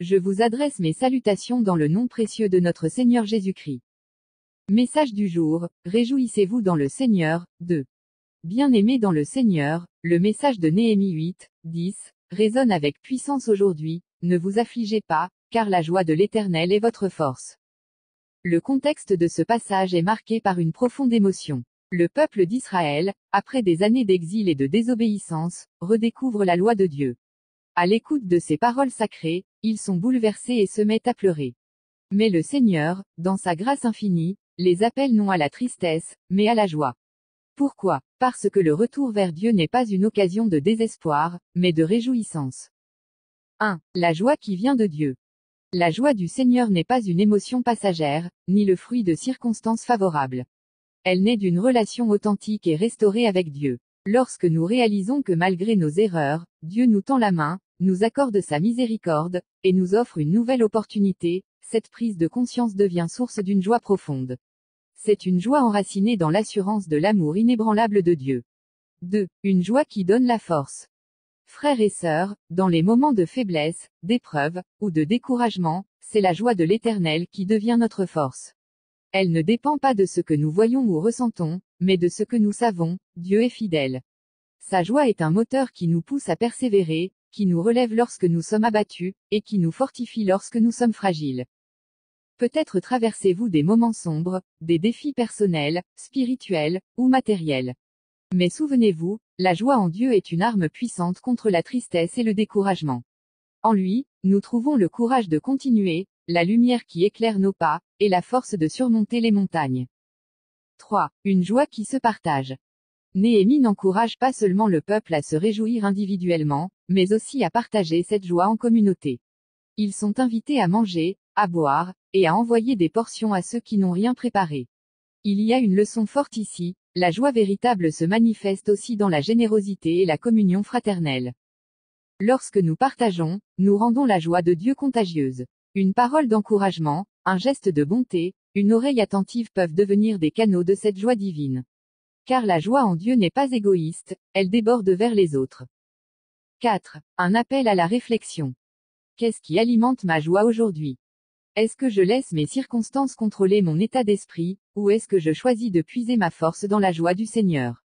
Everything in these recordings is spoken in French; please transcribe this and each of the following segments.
Je vous adresse mes salutations dans le nom précieux de notre Seigneur Jésus-Christ. Message du jour, réjouissez-vous dans le Seigneur, 2. Bien-aimés dans le Seigneur, le message de Néhémie 8, 10, résonne avec puissance aujourd'hui, ne vous affligez pas, car la joie de l'Éternel est votre force. Le contexte de ce passage est marqué par une profonde émotion. Le peuple d'Israël, après des années d'exil et de désobéissance, redécouvre la loi de Dieu. À l'écoute de ces paroles sacrées, ils sont bouleversés et se mettent à pleurer. Mais le Seigneur, dans sa grâce infinie, les appelle non à la tristesse, mais à la joie. Pourquoi? Parce que le retour vers Dieu n'est pas une occasion de désespoir, mais de réjouissance. 1. La joie qui vient de Dieu. La joie du Seigneur n'est pas une émotion passagère, ni le fruit de circonstances favorables. Elle naît d'une relation authentique et restaurée avec Dieu. Lorsque nous réalisons que malgré nos erreurs, Dieu nous tend la main, nous accorde sa miséricorde, et nous offre une nouvelle opportunité, cette prise de conscience devient source d'une joie profonde. C'est une joie enracinée dans l'assurance de l'amour inébranlable de Dieu. 2. Une joie qui donne la force. Frères et sœurs, dans les moments de faiblesse, d'épreuve, ou de découragement, c'est la joie de l'Éternel qui devient notre force. Elle ne dépend pas de ce que nous voyons ou ressentons, mais de ce que nous savons, Dieu est fidèle. Sa joie est un moteur qui nous pousse à persévérer, qui nous relève lorsque nous sommes abattus, et qui nous fortifie lorsque nous sommes fragiles. Peut-être traversez-vous des moments sombres, des défis personnels, spirituels, ou matériels. Mais souvenez-vous, la joie en Dieu est une arme puissante contre la tristesse et le découragement. En lui, nous trouvons le courage de continuer, la lumière qui éclaire nos pas, et la force de surmonter les montagnes. 3. Une joie qui se partage. Néhémie n'encourage pas seulement le peuple à se réjouir individuellement, mais aussi à partager cette joie en communauté. Ils sont invités à manger, à boire, et à envoyer des portions à ceux qui n'ont rien préparé. Il y a une leçon forte ici, la joie véritable se manifeste aussi dans la générosité et la communion fraternelle. Lorsque nous partageons, nous rendons la joie de Dieu contagieuse. Une parole d'encouragement, un geste de bonté, une oreille attentive peuvent devenir des canaux de cette joie divine. Car la joie en Dieu n'est pas égoïste, elle déborde vers les autres. 4. Un appel à la réflexion. Qu'est-ce qui alimente ma joie aujourd'hui? Est-ce que je laisse mes circonstances contrôler mon état d'esprit, ou est-ce que je choisis de puiser ma force dans la joie du Seigneur?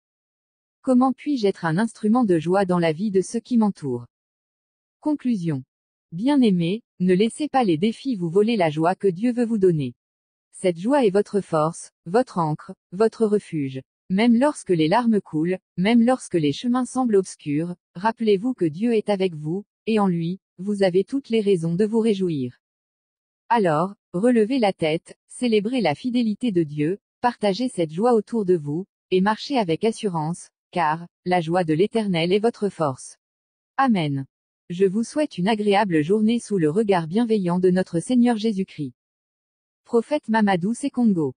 Comment puis-je être un instrument de joie dans la vie de ceux qui m'entourent? Conclusion. Bien-aimés, ne laissez pas les défis vous voler la joie que Dieu veut vous donner. Cette joie est votre force, votre ancre, votre refuge. Même lorsque les larmes coulent, même lorsque les chemins semblent obscurs, rappelez-vous que Dieu est avec vous, et en lui, vous avez toutes les raisons de vous réjouir. Alors, relevez la tête, célébrez la fidélité de Dieu, partagez cette joie autour de vous, et marchez avec assurance, car la joie de l'Éternel est votre force. Amen. Je vous souhaite une agréable journée sous le regard bienveillant de notre Seigneur Jésus-Christ. Prophète Mamadou Sekongo.